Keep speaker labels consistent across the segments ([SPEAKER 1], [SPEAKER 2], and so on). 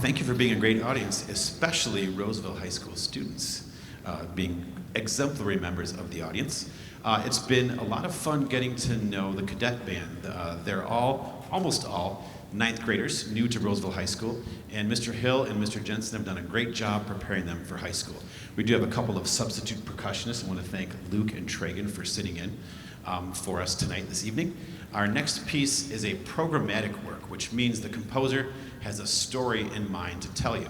[SPEAKER 1] thank you for being a great audience, especially Roseville High School students, being exemplary members of the audience. It's been a lot of fun getting to know the Cadet band. They're almost all, ninth graders, new to Roseville High School, and Mr. Hill and Mr. Jensen have done a great job preparing them for high school. We do have a couple of substitute percussionists. I want to thank Luke and Tragan for sitting in for us tonight, this evening. Our next piece is a programmatic work, which means the composer has a story in mind to tell you.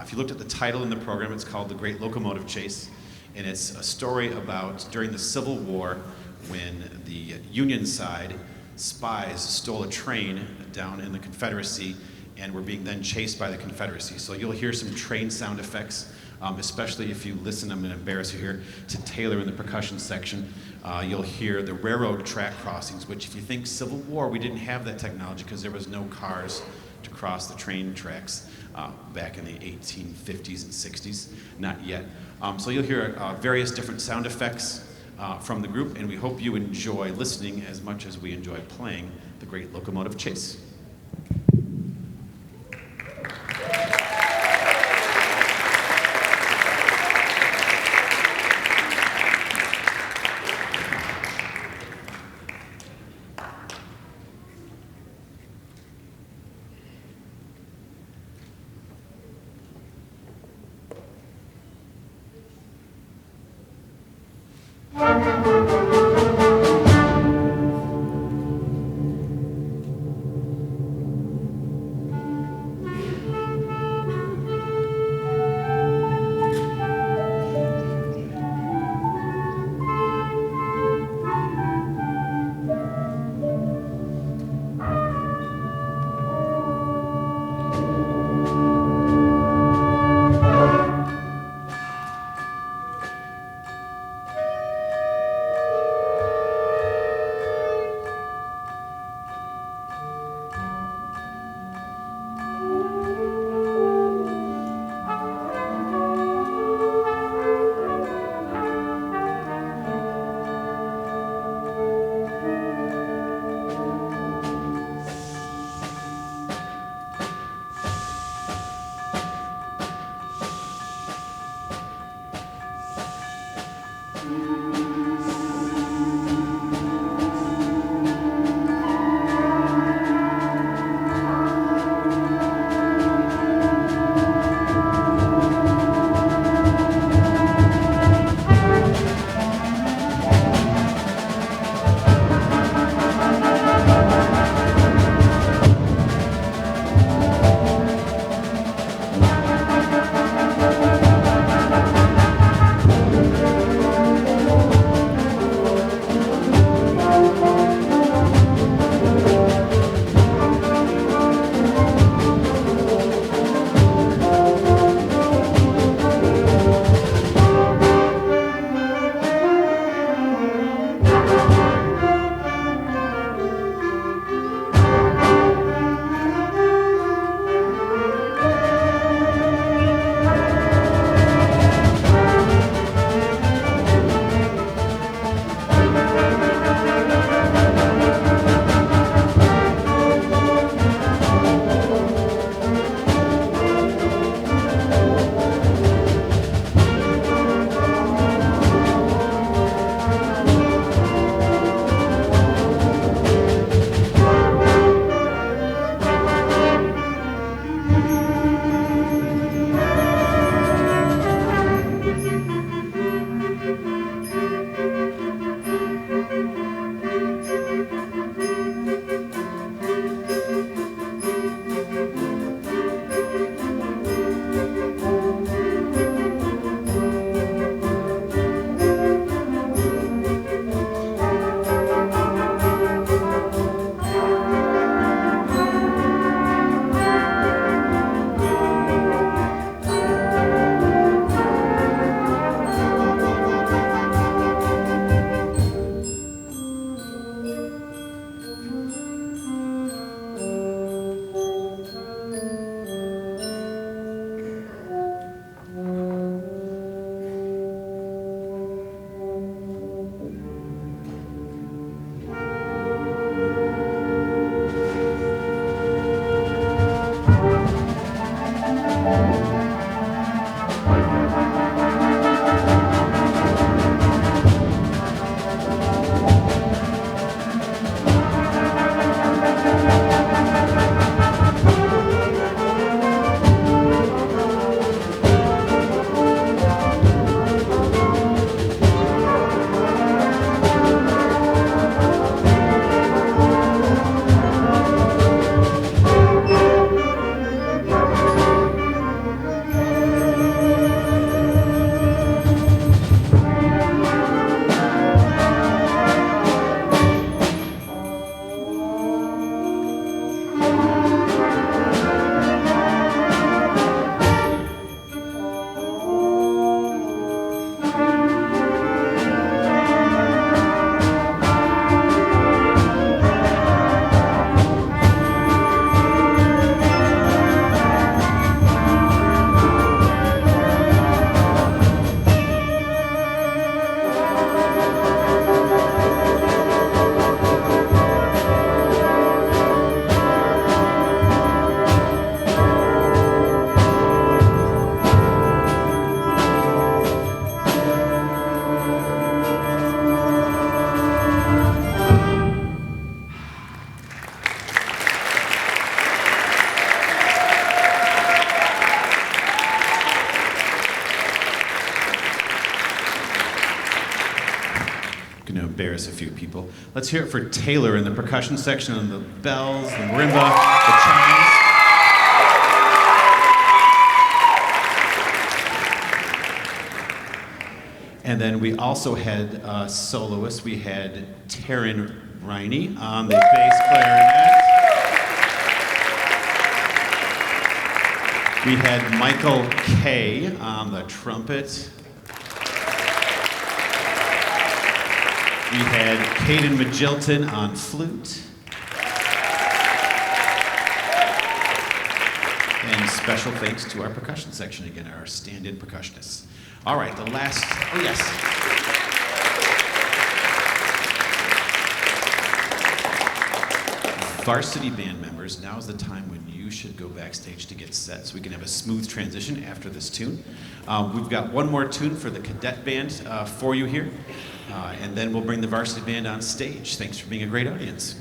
[SPEAKER 1] If you looked at the title in the program, it's called The Great Locomotive Chase, and it's a story about during the Civil War when the Union side spies stole a train down in the Confederacy and were being then chased by the Confederacy. So you'll hear some train sound effects, especially if you listen, I'm going to embarrass you here, to Taylor in the percussion section. You'll hear the railroad track crossings, which if you think Civil War, we didn't have that technology because there was no cars to cross the train tracks back in the 1850s and 60s, not yet. So you'll hear various different sound effects from the group, and we hope you enjoy listening as much as we enjoy playing The Great Locomotive Chase. embarrass a few people. Let's hear it for Taylor in the percussion section on the bells, the marimba, the chimes. And then we also had soloists. We had Taryn Riney on the bass clarinet. We had Michael Kay on the trumpet. We had Caden Magilton on flute. And special thanks to our percussion section again, our stand-in percussionists. All right, the last, oh yes. Varsity band members, now is the time when you should go backstage to get set so we can have a smooth transition after this tune. We've got one more tune for the Cadet band for you here, and then we'll bring the Varsity band on stage. Thanks for being a great audience.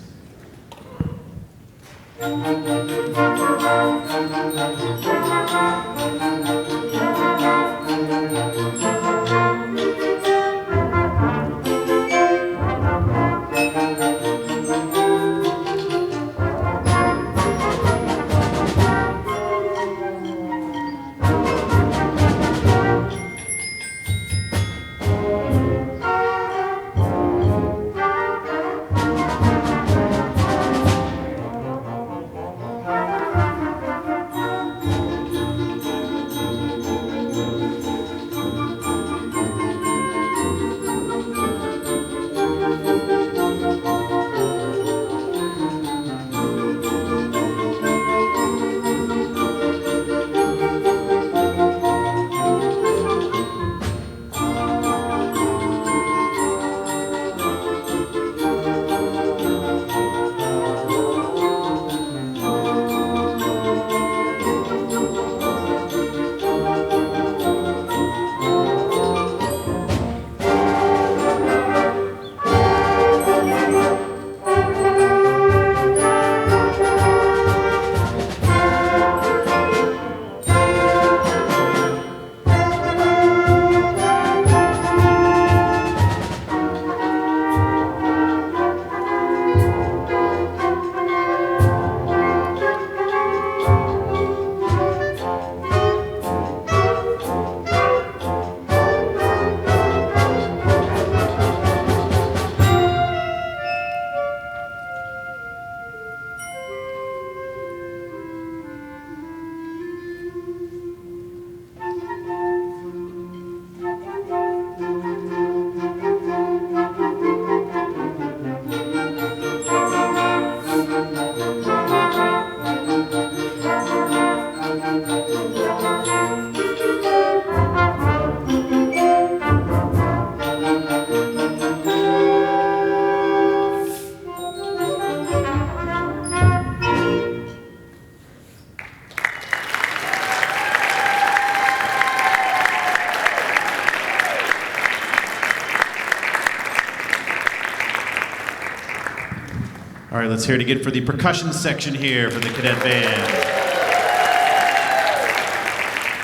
[SPEAKER 1] All right, let's hear it again for the percussion section here for the Cadet band.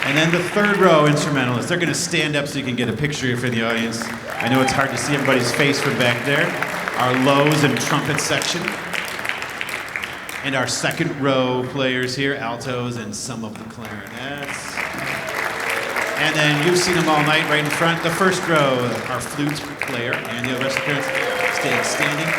[SPEAKER 1] And then the third row instrumentalists, they're gonna stand up so you can get a picture for the audience. I know it's hard to see everybody's face from back there. Our lows and trumpet section. And our second row players here, altos and some of the clarinets. And then you've seen them all night right in front. The first row, our flute player and the rest of the parents staying standing.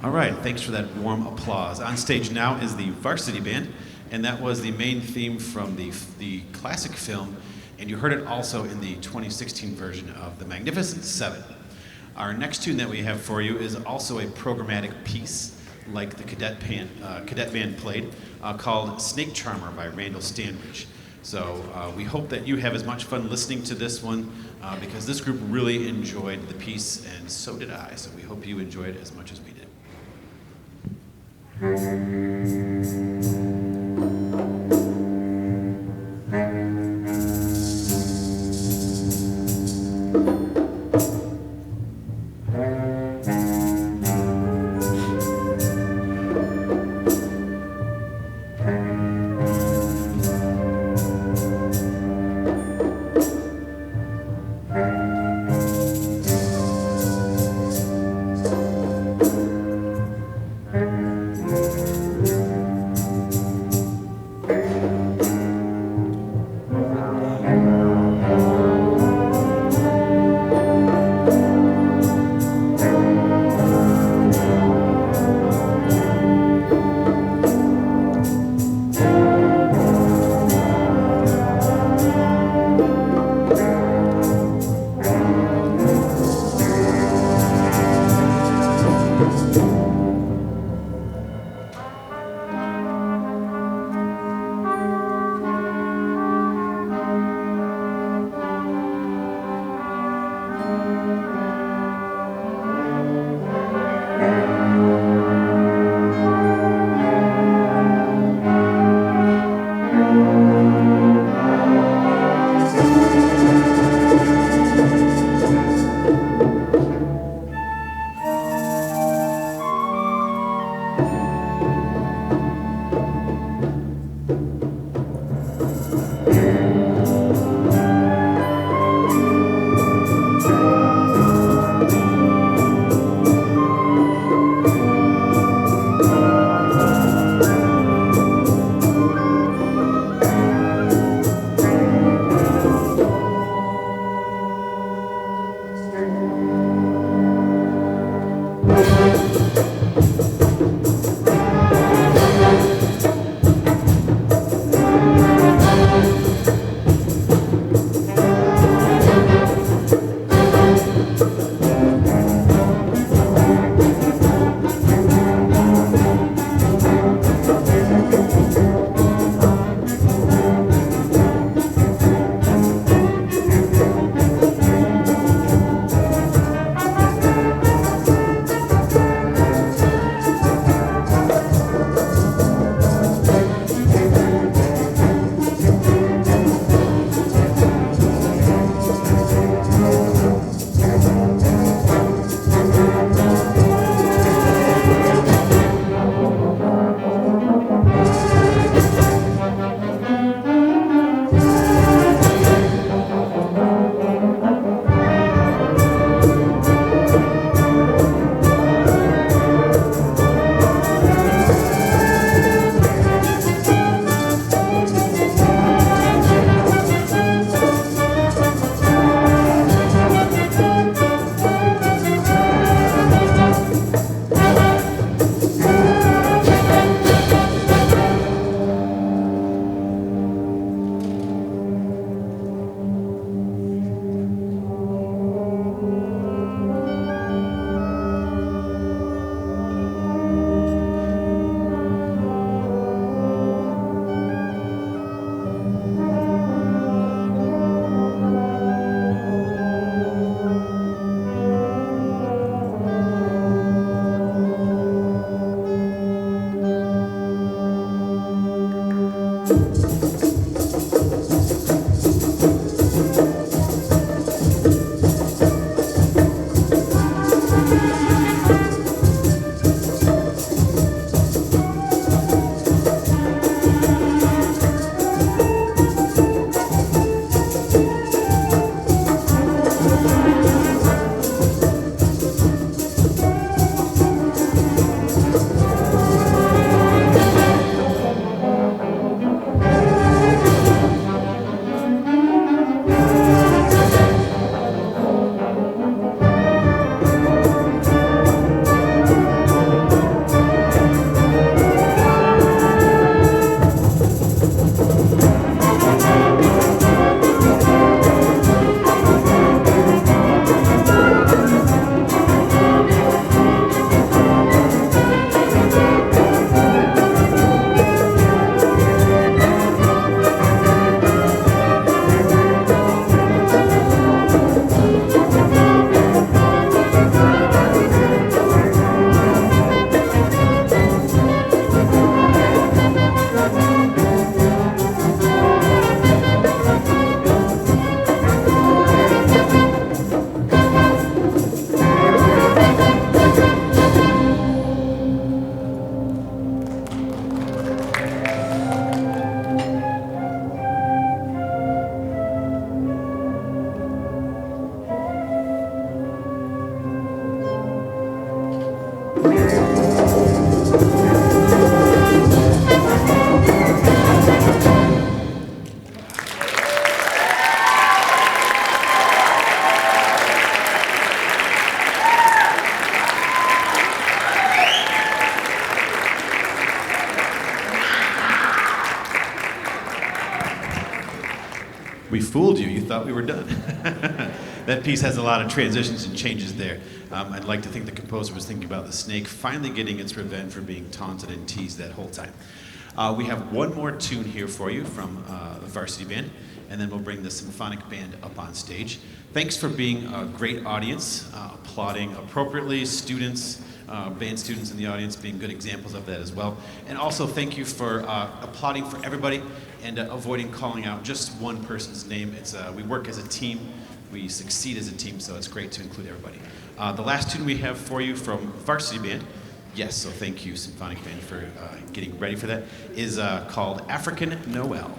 [SPEAKER 1] All right, thanks for that warm applause. On stage now is the Varsity Band, and that was the main theme from the classic film, and you heard it also in the 2016 version of The Magnificent Seven. Our next tune that we have for you is also a programmatic piece, like the Cadet Band played, called Snake Charmer by Randall Stanbridge. So we hope that you have as much fun listening to this one, because this group really enjoyed the piece, and so did I. So we hope you enjoyed it as much as we did. We fooled you. You thought we were done. That piece has a lot of transitions and changes there. I'd like to think the composer was thinking about the snake finally getting its revenge for being taunted and teased that whole time. We have one more tune here for you from the Varsity Band, and then we'll bring the Symphonic Band up on stage. Thanks for being a great audience, applauding appropriately, students, band students in the audience being good examples of that as well. And also thank you for applauding for everybody and avoiding calling out just one person's name. We work as a team, we succeed as a team, so it's great to include everybody. The last tune we have for you from Varsity Band, yes, so thank you Symphonic Band for getting ready for that, is called African Noel.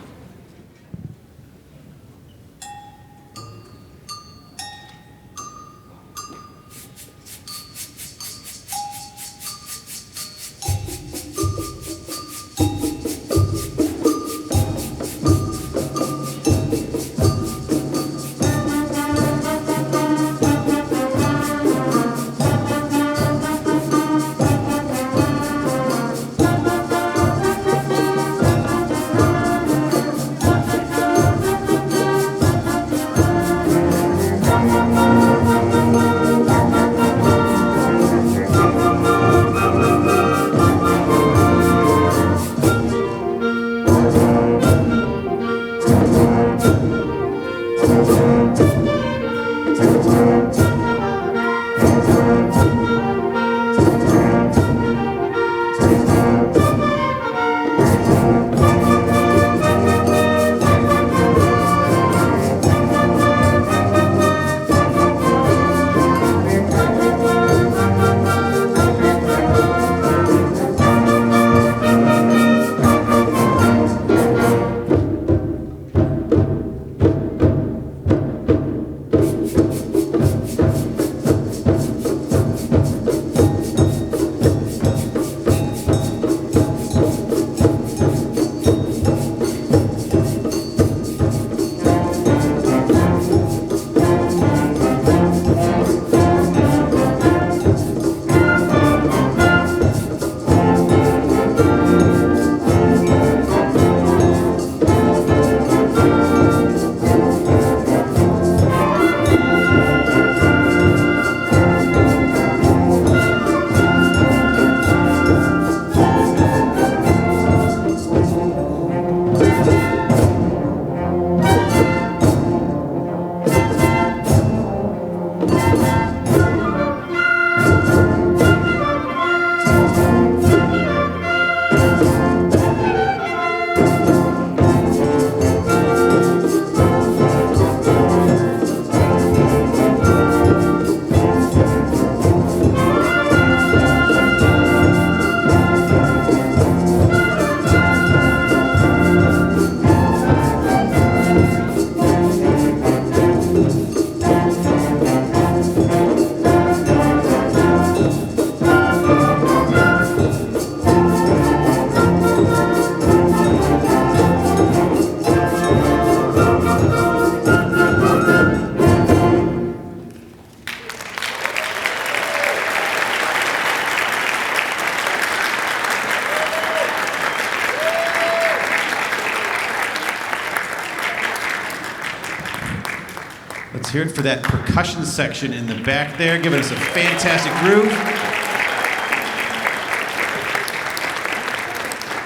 [SPEAKER 1] Let's hear it for that percussion section in the back there, giving us a fantastic groove.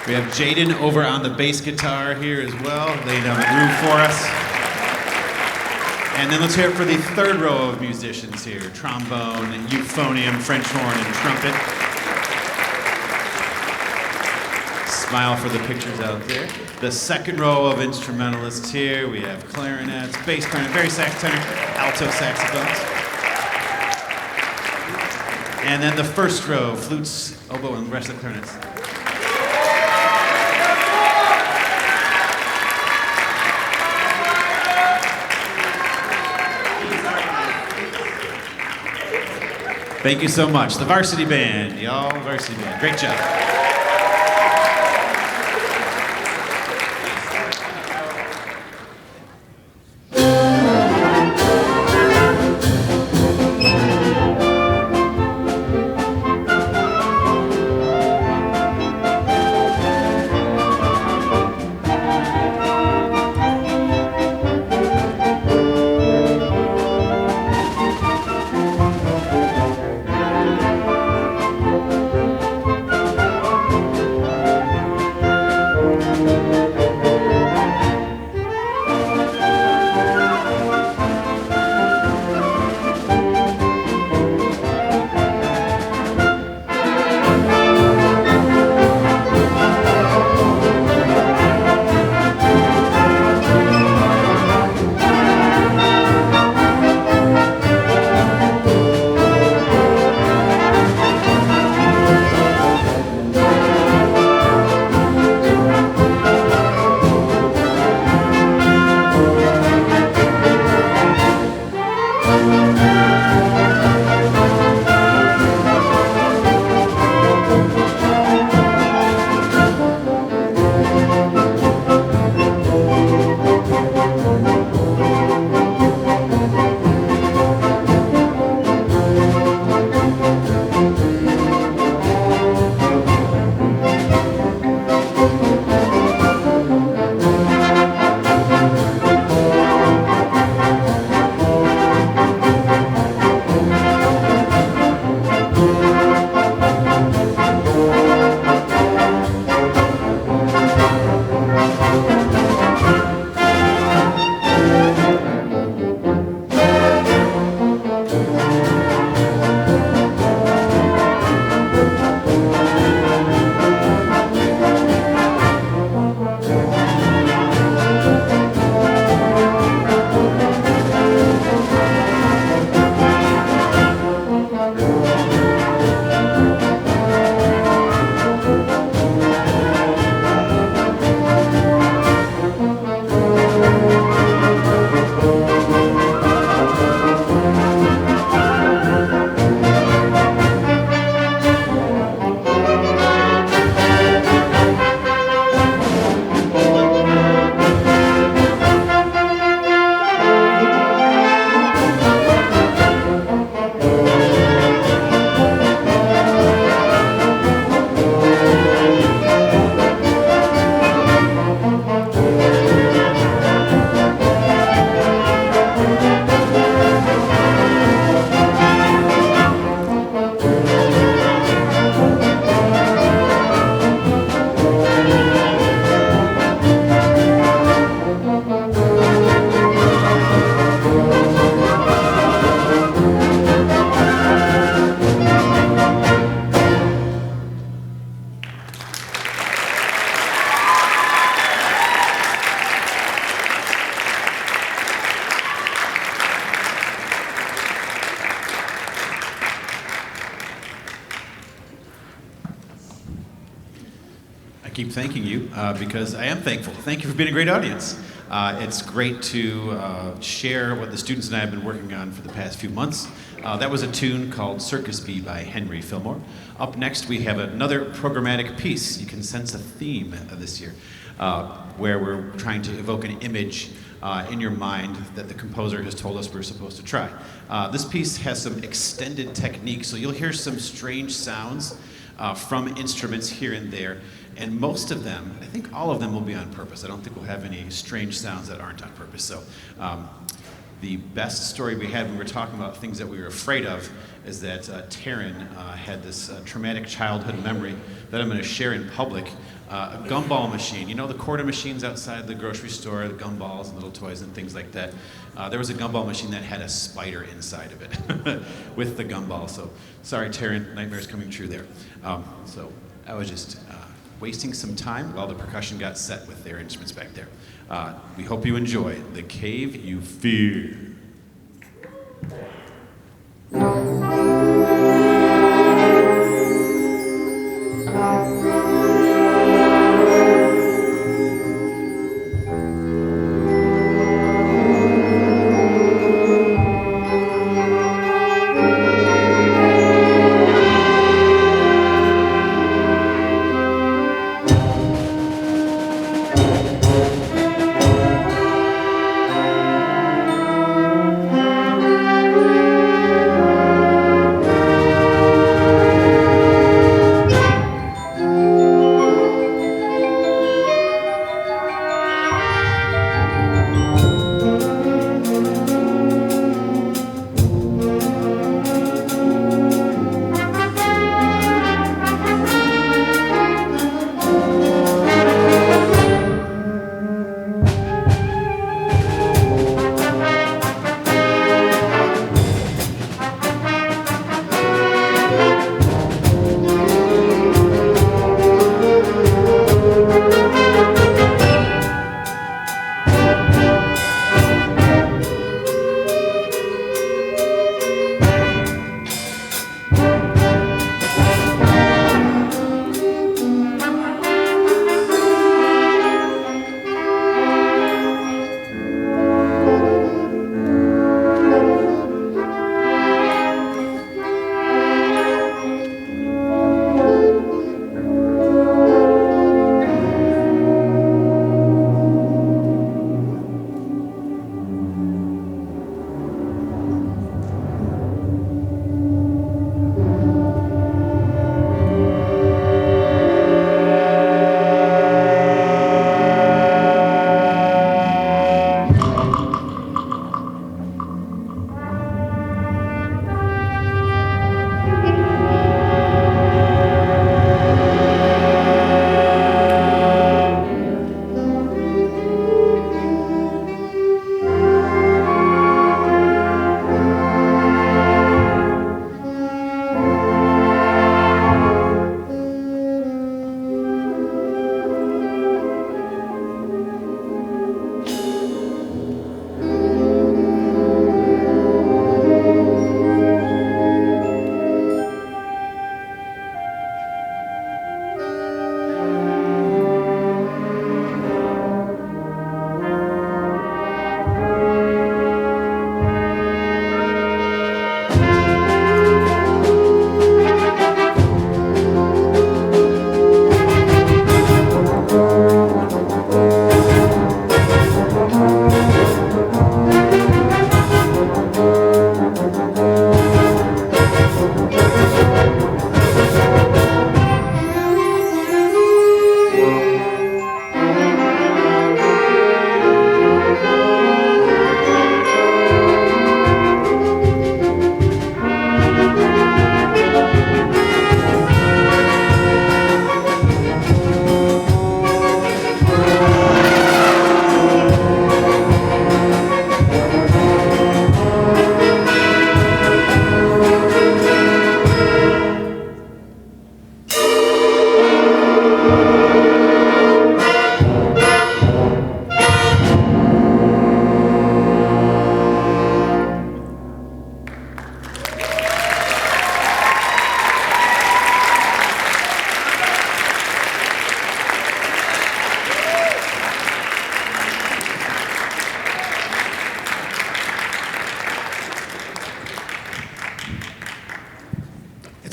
[SPEAKER 1] We have Jaden over on the bass guitar here as well, laying down the groove for us. And then let's hear it for the third row of musicians here, trombone, euphonium, French horn, and trumpet. Smile for the pictures out there. The second row of instrumentalists here, we have clarinets, bass clarinet, very sax tenor, alto saxophones. And then the first row, flutes, oboe, and the rest of the clarinets. Thank you so much. The Varsity Band, y'all, Varsity Band. Great job. I keep thanking you because I am thankful. Thank you for being a great audience. It's great to share what the students and I have been working on for the past few months. That was a tune called Circus Bee by Henry Fillmore. Up next, we have another programmatic piece. You can sense a theme this year where we're trying to evoke an image in your mind that the composer has told us we're supposed to try. This piece has some extended techniques, so you'll hear some strange sounds from instruments here and there, and most of them, I think all of them will be on purpose. I don't think we'll have any strange sounds that aren't on purpose. So the best story we had when we were talking about things that we were afraid of is that Taryn had this traumatic childhood memory that I'm going to share in public. A gumball machine, you know the quarter machines outside the grocery store, the gumballs and little toys and things like that. There was a gumball machine that had a spider inside of it with the gumball. So sorry, Taryn, nightmares coming true there. So I was just wasting some time while the percussion got set with their instruments back there. We hope you enjoy The Cave You Fear.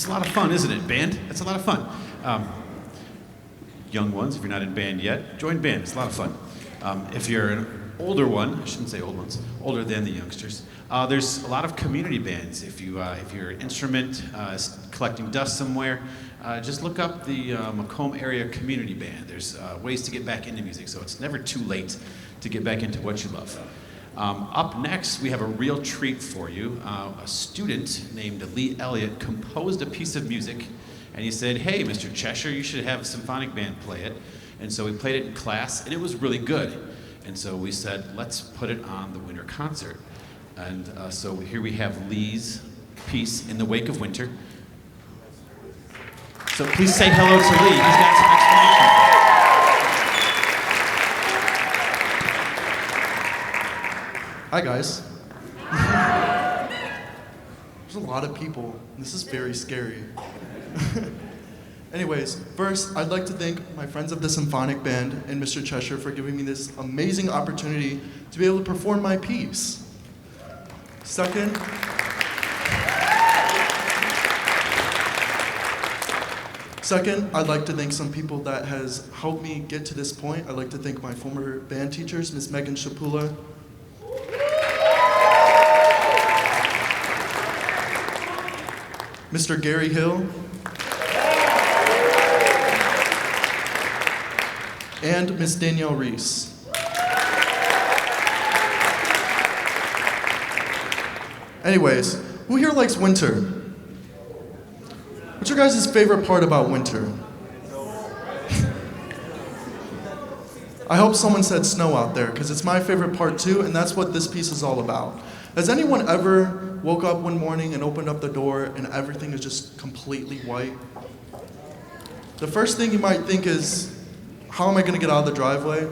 [SPEAKER 1] a lot of fun, isn't it, band? It's a lot of fun. Young ones, if you're not in band yet, join band. It's a lot of fun. If you're an older one, I shouldn't say old ones, older than the youngsters, there's a lot of community bands. If your instrument is collecting dust somewhere, just look up the Macomb Area Community Band. There's ways to get back into music, so it's never too late to get back into what you love. Up next, we have a real treat for you. A student named Lee Elliott composed a piece of music, and he said, "Hey, Mr. Cheshire, you should have a symphonic band play it." And so we played it in class, and it was really good. And so we said, let's put it on the winter concert. And so here we have Lee's piece, In the Wake of Winter. So please say hello to Lee. He's got some explanation.
[SPEAKER 2] Hi, guys. There's a lot of people. This is very scary. Anyways, first, I'd like to thank my friends of the Symphonic Band and Mr. Cheshire for giving me this amazing opportunity to be able to perform my piece. Second, I'd like to thank some people that has helped me get to this point. I'd like to thank my former band teachers, Ms. Megan Shapula, Mr. Gary Hill, and Ms. Danielle Reese. Anyways, who here likes winter? What's your guys' favorite part about winter? I hope someone said snow out there, because it's my favorite part too, and that's what this piece is all about. Has anyone ever woke up one morning and opened up the door and everything is just completely white? The first thing you might think is, how am I gonna get out of the driveway?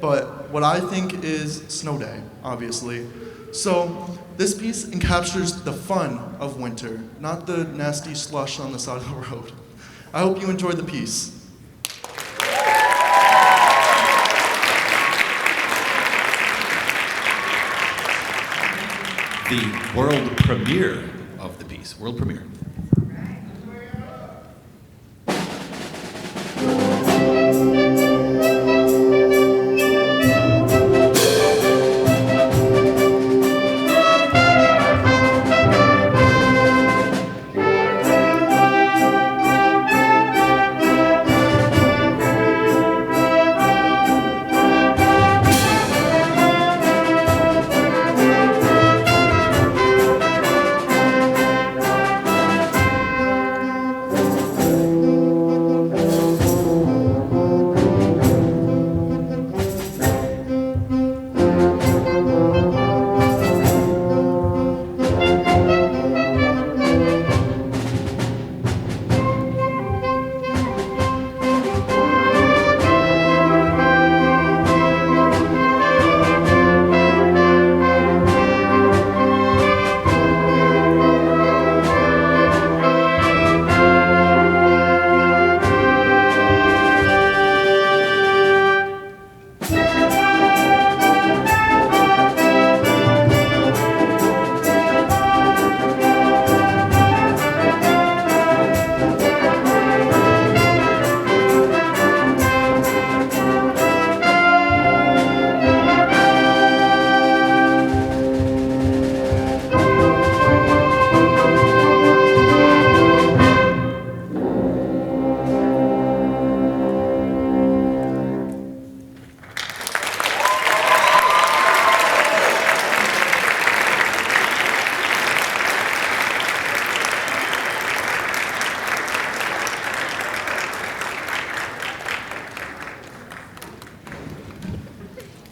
[SPEAKER 2] But what I think is snow day, obviously. So this piece encaptures the fun of winter, not the nasty slush on the side of the road. I hope you enjoy the piece.
[SPEAKER 1] The world premiere of the piece, world premiere.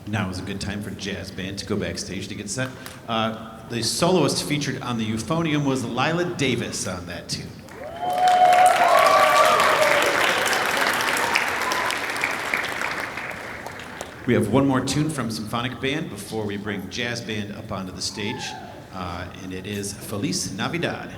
[SPEAKER 1] Now is a good time for jazz band to go backstage to get set. The soloist featured on the euphonium was Lila Davis on that tune. We have one more tune from Symphonic Band before we bring jazz band up onto the stage, and it is Feliz Navidad.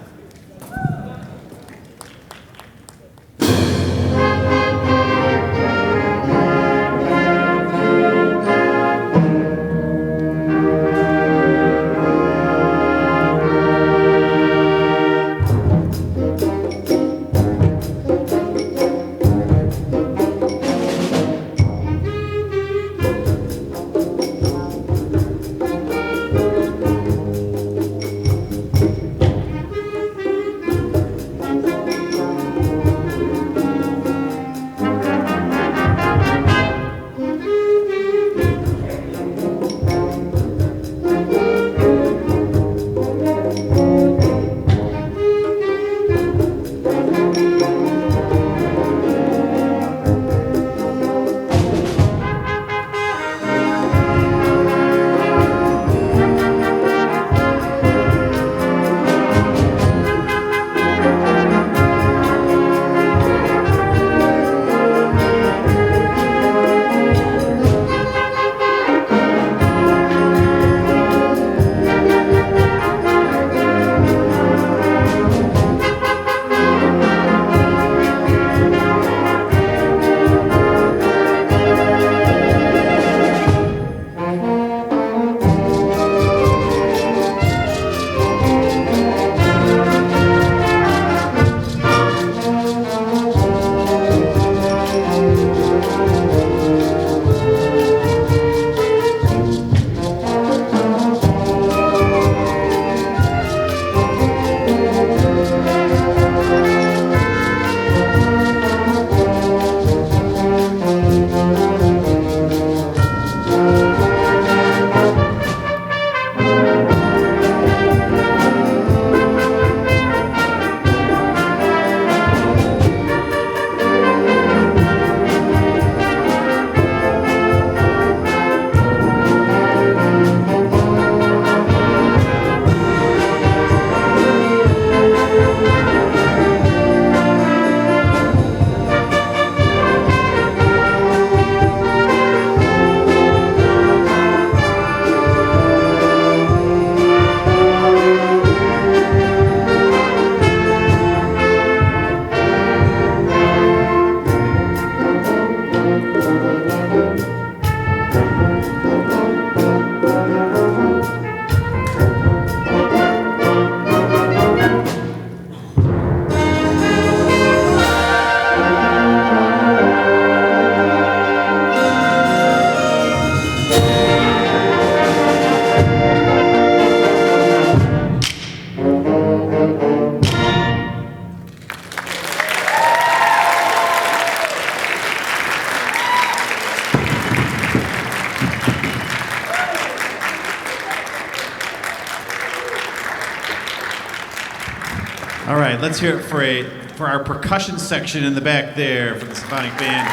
[SPEAKER 1] All right, let's hear it for our percussion section in the back there for the Symphonic Band.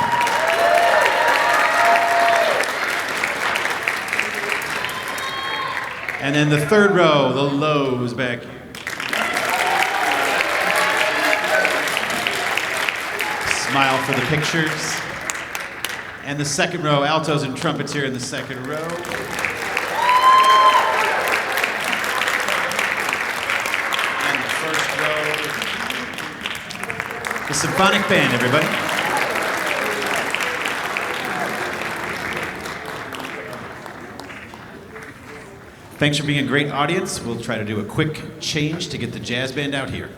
[SPEAKER 1] And then the third row, the lows back here. Smile for the pictures. And the second row, altos and trumpets here in the second row. And the first row, the Symphonic Band, everybody. Thanks for being a great audience. We'll try to do a quick change to get the jazz band out here.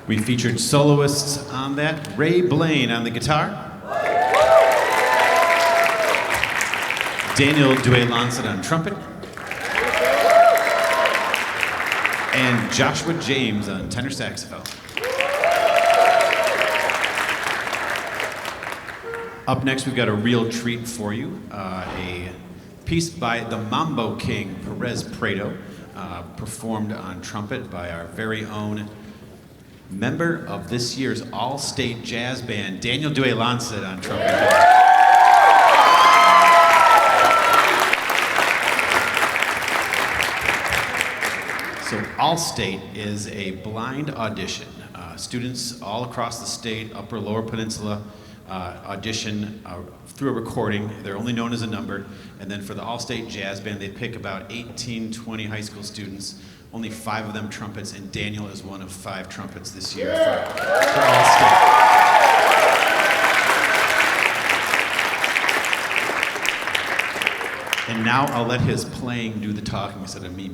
[SPEAKER 1] We featured soloists on that. Ray Blaine on the guitar. Daniel Duay-Lancet on trumpet. And Joshua James on tenor saxophone. Up next, we've got a real treat for you. A piece by the Mambo King, Perez Prado, performed on trumpet by our very own member of this year's All-State Jazz Band, Daniel Duay-Lancet on trumpet. So All-State is a blind audition. Students all across the state, upper, lower peninsula, audition through a recording. They're only known as a number. And then for the All-State Jazz Band, they pick about 18, 20 high school students, only 5 of them trumpets, and Daniel is one of 5 trumpets this year for All-State. And now I'll let his playing do the talking instead of me.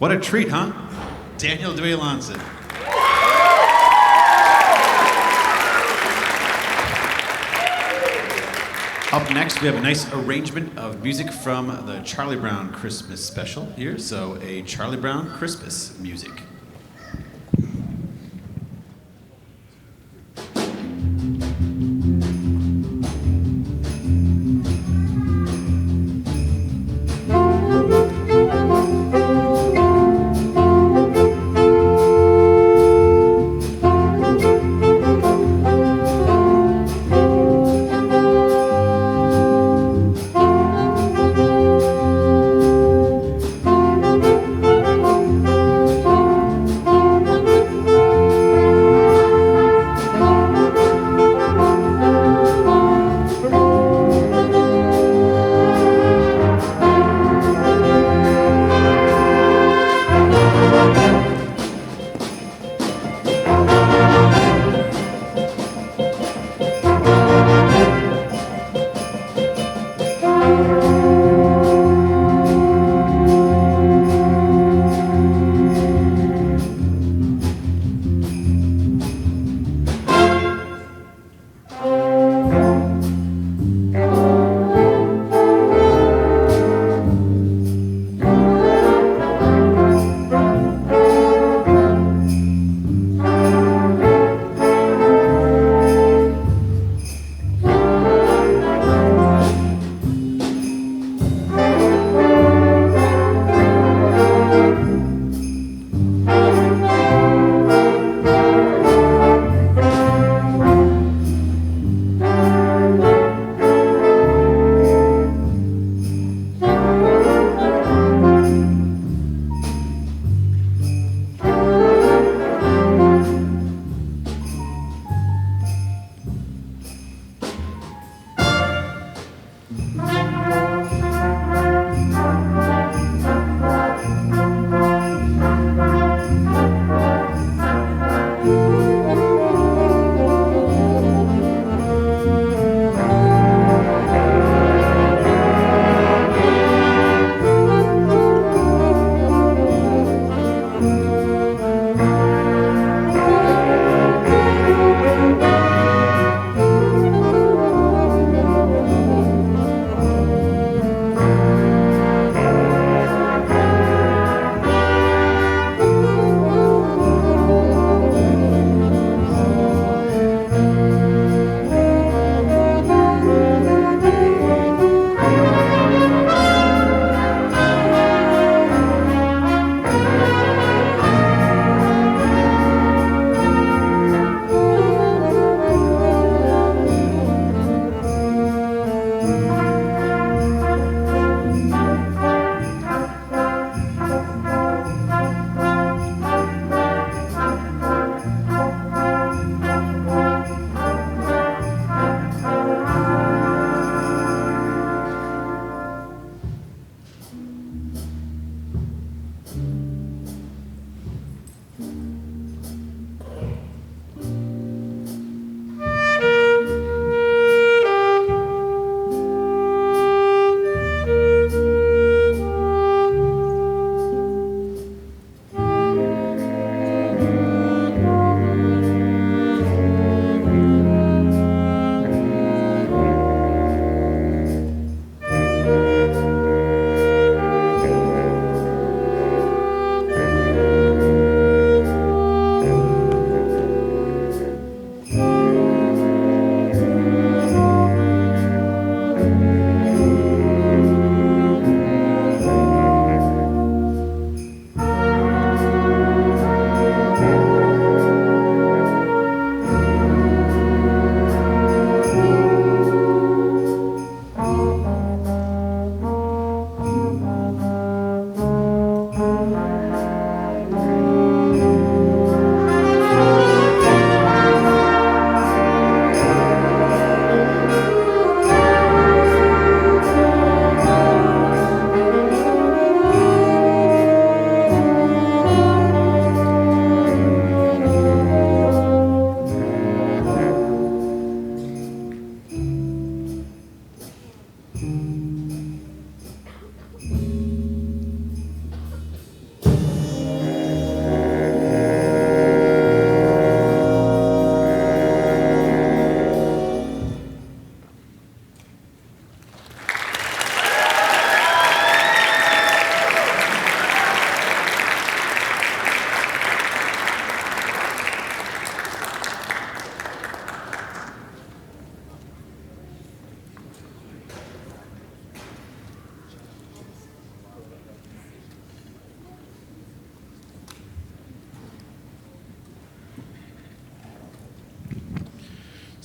[SPEAKER 1] What a treat, huh? Daniel Dwayne-Lonson. Up next, we have a nice arrangement of music from the Charlie Brown Christmas special here. So, a Charlie Brown Christmas music.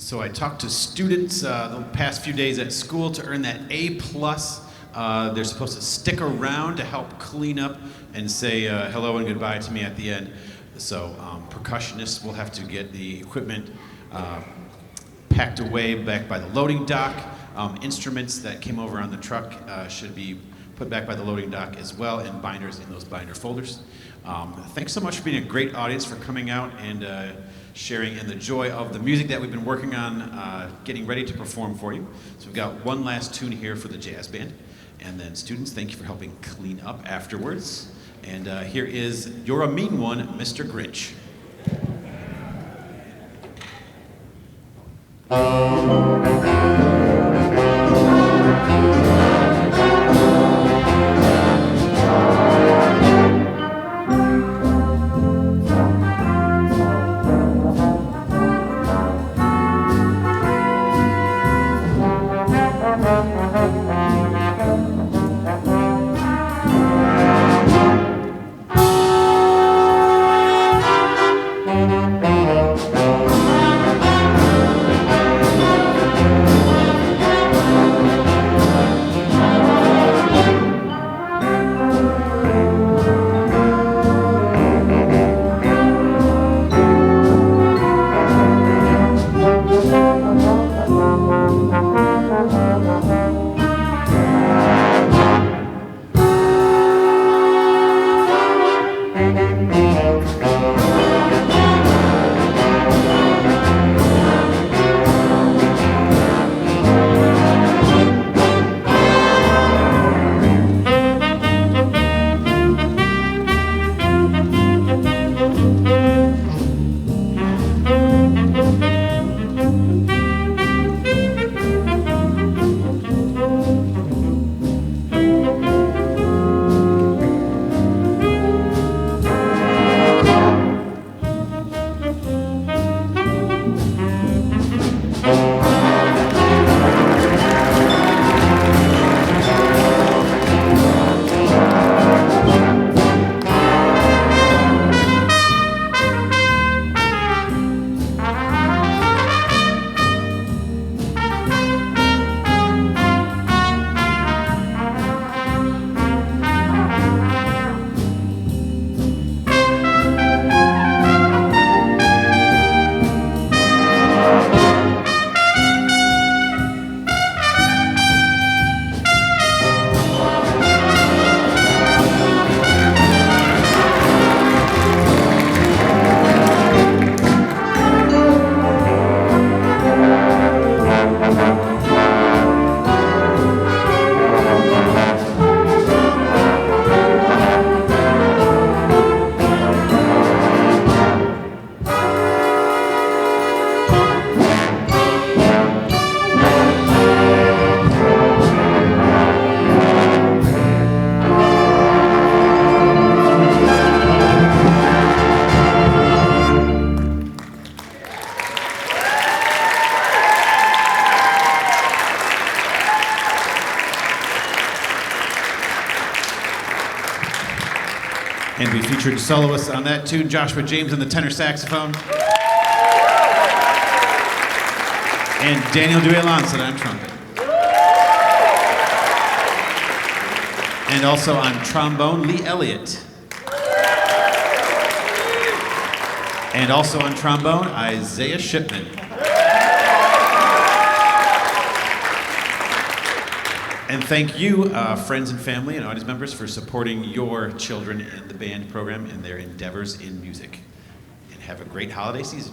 [SPEAKER 1] So I talked to students the past few days at school to earn that A+. They're supposed to stick around to help clean up and say hello and goodbye to me at the end. So percussionists will have to get the equipment packed away back by the loading dock. Instruments that came over on the truck should be put back by the loading dock as well, and binders in those binder folders. Thanks so much for being a great audience, for coming out and sharing in the joy of the music that we've been working on, getting ready to perform for you. So we've got one last tune here for the jazz band. And then students, thank you for helping clean up afterwards. And here is You're a Mean One, Mr. Grinch. And we featured soloists on that tune, Joshua James on the tenor saxophone, and Daniel Duelance on trumpet. And also on trombone, Lee Elliott. And also on trombone, Isaiah Shipman. And thank you, friends and family and audience members, for supporting your children in the band program and their endeavors in music. And have a great holiday season.